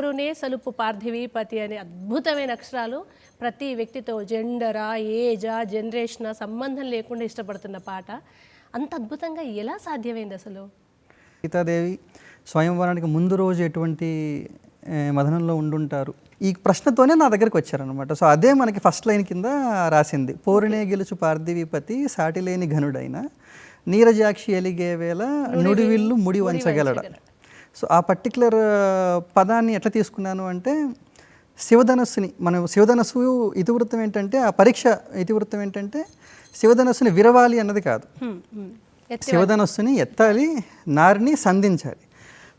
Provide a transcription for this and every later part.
పోరునే సలుపు పార్థివీపతి అనే అద్భుతమైన అక్షరాలు ప్రతి వ్యక్తితో జెండరా, ఏజా, జనరేషనా సంబంధం లేకుండా ఇష్టపడుతున్న పాట. అంత అద్భుతంగా ఎలా సాధ్యమైంది అసలు? సీతాదేవి స్వయంవరానికి ముందు రోజు ఎటువంటి మదనంలో ఉండుంటారు, ఈ ప్రశ్నతోనే నా దగ్గరికి వచ్చారనమాట. సో అదే మనకి ఫస్ట్ లైన్ కింద రాసింది. పోరునే గెలుచు పార్థివీపతి సాటిలేని ఘనుడైన నీరజాక్షి ఎలిగే వేళ నుడివిల్లు ముడి వంచగలడ. సో ఆ పర్టికులర్ పదాన్ని ఎట్లా తీసుకున్నాను అంటే, శివధనస్సుని మనం శివధనస్సు ఇతివృత్తం ఏంటంటే, ఆ పరీక్ష ఇతివృత్తం ఏంటంటే శివధనస్సుని విరవాలి అన్నది కాదు, శివధనస్సుని ఎత్తాలి, నారిని సంధించాలి.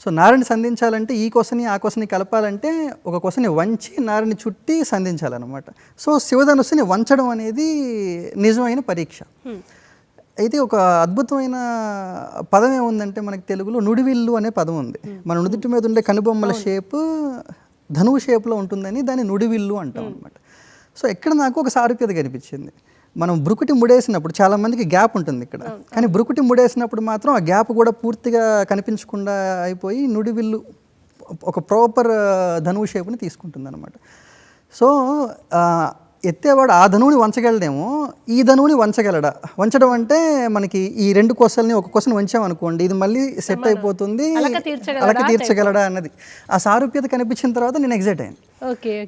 సో నారిని సంధించాలంటే ఈ కొసని ఆ కొసని కలపాలంటే ఒక కొసని వంచి నారిని చుట్టి సంధించాలన్నమాట. సో శివధనస్సుని వంచడం అనేది నిజమైన పరీక్ష. అయితే ఒక అద్భుతమైన పదం ఏముందంటే మనకి తెలుగులో నుడివిల్లు అనే పదం ఉంది. మన నుదుటి మీద ఉండే కనుబొమ్మల షేప్ ధనువు షేప్లో ఉంటుందని దాన్ని నుడివిల్లు అంటాం అనమాట. సో ఇక్కడ నాకు ఒక సారూప్యత కనిపించింది. మనం బ్రుకుటి ముడేసినప్పుడు చాలామందికి గ్యాప్ ఉంటుంది ఇక్కడ, కానీ బ్రుకుటి ముడేసినప్పుడు మాత్రం ఆ గ్యాప్ కూడా పూర్తిగా కనిపించకుండా అయిపోయి నుడివిల్లు ఒక ప్రాపర్ ధనువు షేప్ని తీసుకుంటుంది అనమాట. సో ఎత్తేవాడు ఆ ధనువుని వంచగలడేమో, ఈ ధనువుని వంచగలడా? వంచడం అంటే మనకి ఈ రెండు కొసల్ని ఒక కొసని వంచామనుకోండి, ఇది మళ్ళీ సెట్ అయిపోతుంది, అలక తీర్చగలడా అన్నది ఆ సారూప్యత కనిపించిన తర్వాత నేను ఎగ్జైట్ అయ్యాను.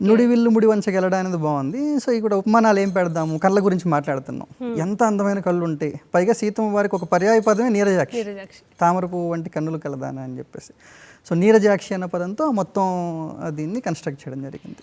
నుడివిల్లు ముడి వంచగలడా అనేది బాగుంది. సో ఇక్కడ ఉపమానాలు ఏం పెడదాము, కళ్ళ గురించి మాట్లాడుతున్నాం. ఎంత అందమైన కళ్ళు ఉంటాయి, పైగా సీతమ్మ వారికి ఒక పర్యాయ పదమే నీరజాక్షి, తామర పువ్వు వంటి కన్నులు కలదానా అని చెప్పేసి. సో నీరజాక్షి అన్న పదంతో మొత్తం దీన్ని కన్స్ట్రక్ట్ చేయడం జరిగింది.